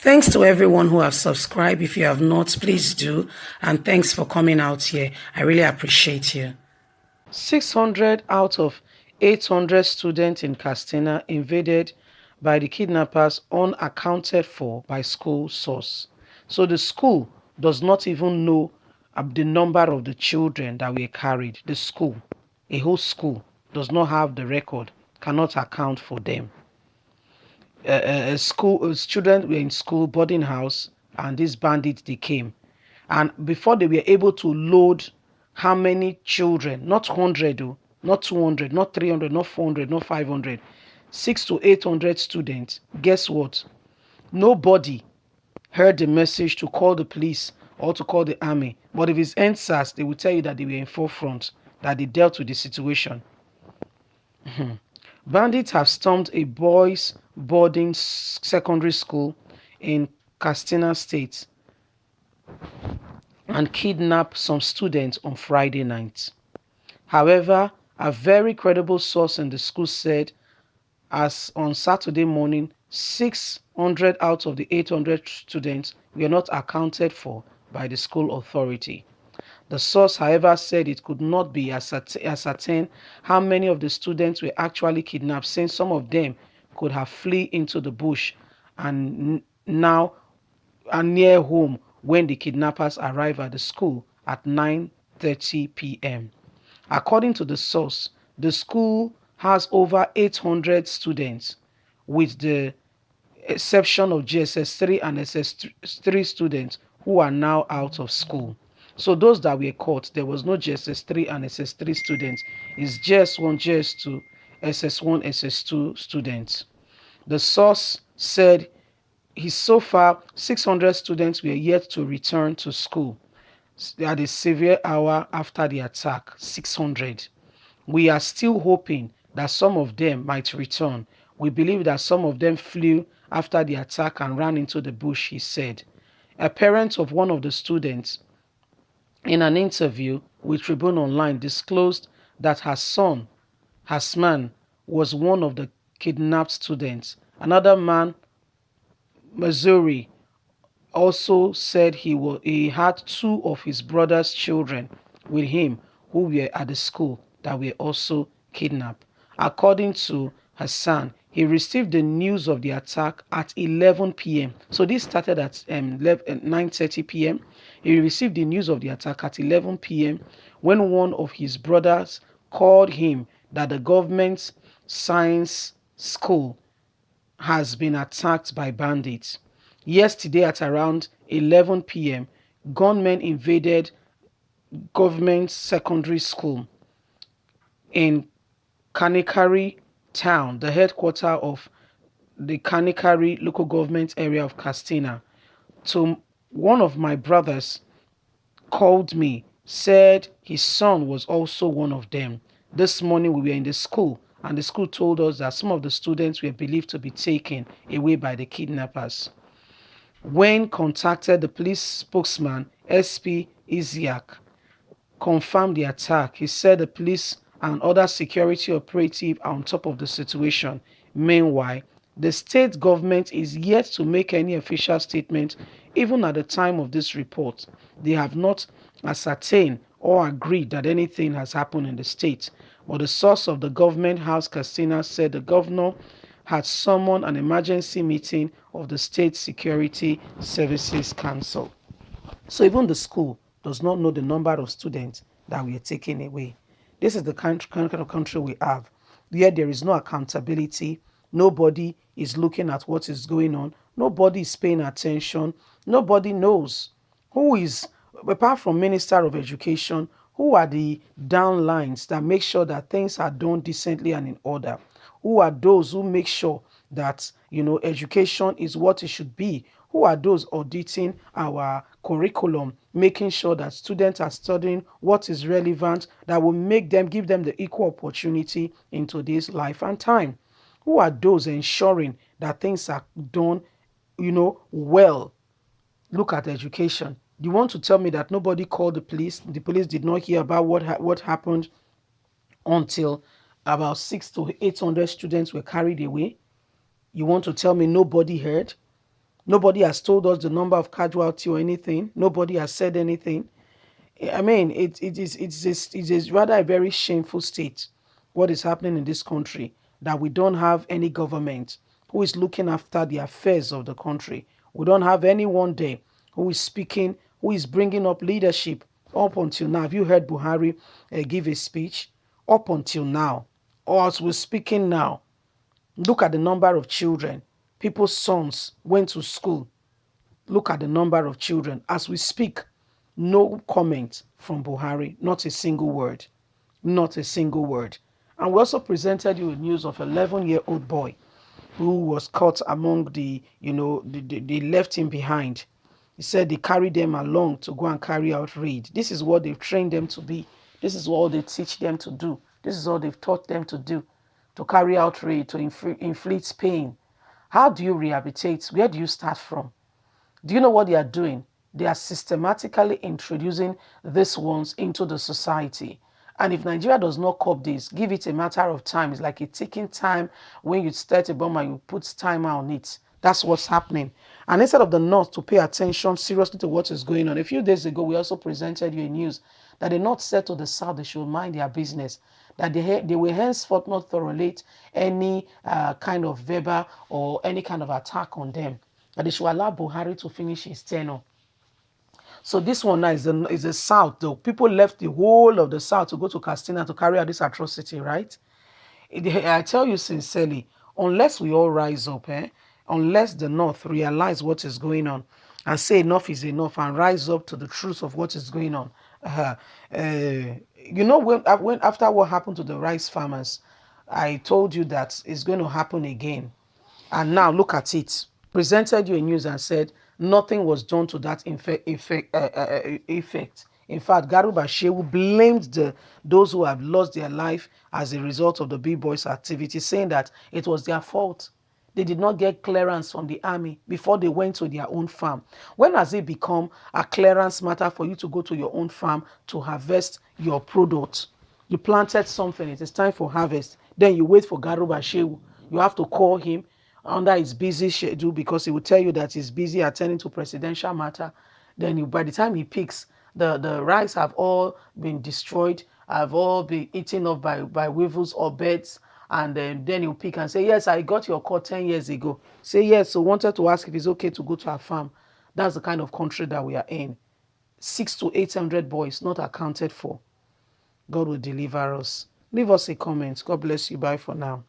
Thanks to everyone who have subscribed. If you have not, please do. And thanks for coming out here. I really appreciate you. 600 out of 800 students in Castina invaded by the kidnappers unaccounted for by school source. So the school does not even know the number of the children that were carried. The school, a whole school, does not have the record, cannot account for them. Students were in school boarding house, and these bandits they came, and before they were able to load how many children, not 100, not 200, not 300, not 400, not 500, 6 to 800 students. Guess what? Nobody heard the message to call the police or to call the army. But if it's NSAS, they will tell you that they were in forefront, that they dealt with the situation. Bandits have stormed a boys' boarding secondary school in Castina State and kidnapped some students on Friday night. However, a very credible source in the school said as on Saturday morning, 600 out of the 800 students were not accounted for by the school authority. The source, however, said it could not be ascertained how many of the students were actually kidnapped, since some of them could have fled into the bush and now are near home when the kidnappers arrived at the school at 9:30 p.m. According to the source, the school has over 800 students, with the exception of GSS 3 and SS 3 students who are now out of school. So those that were caught, there was no GSS 3 and SS 3 students. It's GS1, GS2, SS1, SS2 students. The source said so far 600 students were yet to return to school at a severe hour after the attack. 600. We are still hoping that some of them might return. We believe that some of them flew after the attack and ran into the bush, he said. A parent of one of the students, in an interview with Tribune Online, disclosed that her son, Hasman, was one of the kidnapped students. Another man, Missouri, also said he had two of his brother's children with him who were at the school that were also kidnapped. According to Hassan, he received the news of the attack at 11 p.m. So this started at 9:30 p.m. He received the news of the attack at 11 p.m. when one of his brothers called him that the government's science school has been attacked by bandits. Yesterday at around 11 p.m., gunmen invaded government secondary school in Kanikari town, the headquarters of the Kanikari local government area of Castina. So one of my brothers called me, said his son was also one of them. This morning we were in the school, and the school told us that some of the students were believed to be taken away by the kidnappers. When contacted, the police spokesman, SP Isiak, confirmed the attack. He said the police and other security operatives are on top of the situation. Meanwhile, the state government is yet to make any official statement. Even at the time of this report, they have not ascertained or agreed that anything has happened in the state. But the source of the government house, Castina, said the governor had summoned an emergency meeting of the State Security Services Council. So even the school does not know the number of students that we are taking away. This is the kind of country we have, where there is no accountability. Nobody is looking at what is going on. Nobody is paying attention. Nobody knows who is, apart from Minister of Education, who are the downlines that make sure that things are done decently and in order. Who are those who make sure that, education is what it should be? Who are those auditing our curriculum, making sure that students are studying what is relevant, that will give them the equal opportunity in today's life and time? Who are those ensuring that things are done, well? Look at education. Do you want to tell me that nobody called the police? The police did not hear about what happened until about 600 to 800 students were carried away? You want to tell me nobody heard? Nobody has told us the number of casualty or anything. Nobody has said anything. I mean, it is rather a very shameful state what is happening in this country, that we don't have any government who is looking after the affairs of the country. We don't have anyone there who is speaking, who is bringing up leadership. Up until now, have you heard Buhari give a speech? Up until now, or as we're speaking now, look at the number of children. People's sons went to school. Look at the number of children. As we speak, no comment from Buhari, not a single word. Not a single word. And we also presented you with news of 11-year-old boy who was caught among they left him behind. He said they carried them along to go and carry out raid. This is what they've trained them to be. This is what they teach them to do. This is what they've taught them to do, to carry out raid, to inflict pain. How do you rehabilitate? Where do you start from? Do you know what they are doing? They are systematically introducing these ones into the society. And if Nigeria does not cop this, give it a matter of time. It's like a ticking time. When you start a bomb and you put timer on it. That's what's happening. And instead of the North to pay attention seriously to what is going on, a few days ago, we also presented you a news that the North said to the South they should mind their business, that they will henceforth not tolerate any kind of verbal or any kind of attack on them, that they should allow Buhari to finish his tenure. So this one now is the South, though. People left the whole of the South to go to Castina to carry out this atrocity, right? I tell you sincerely, unless we all rise up, unless the North realize what is going on and say enough is enough and rise up to the truth of what is going on. When after what happened to the rice farmers, I told you that it's going to happen again. And now look at it. Presented you a news and said nothing was done to that effect. In fact, Garuba Shehu blamed those who have lost their life as a result of the B-Boys activity, saying that it was their fault. They did not get clearance from the army before they went to their own farm. When has it become a clearance matter for you to go to your own farm to harvest your product? You planted something, it is time for harvest. Then you wait for Garuba Shehu. You have to call him under his busy schedule because he will tell you that he's busy attending to presidential matter. Then by the time he picks, the rice have all been destroyed, have all been eaten up by weevils or birds. And then he'll pick and say, yes, I got your call 10 years ago. Say yes, so wanted to ask if it's okay to go to our farm. That's the kind of country that we are in. 600 to 800 boys not accounted for. God will deliver us. Leave us a comment. God bless you. Bye for now.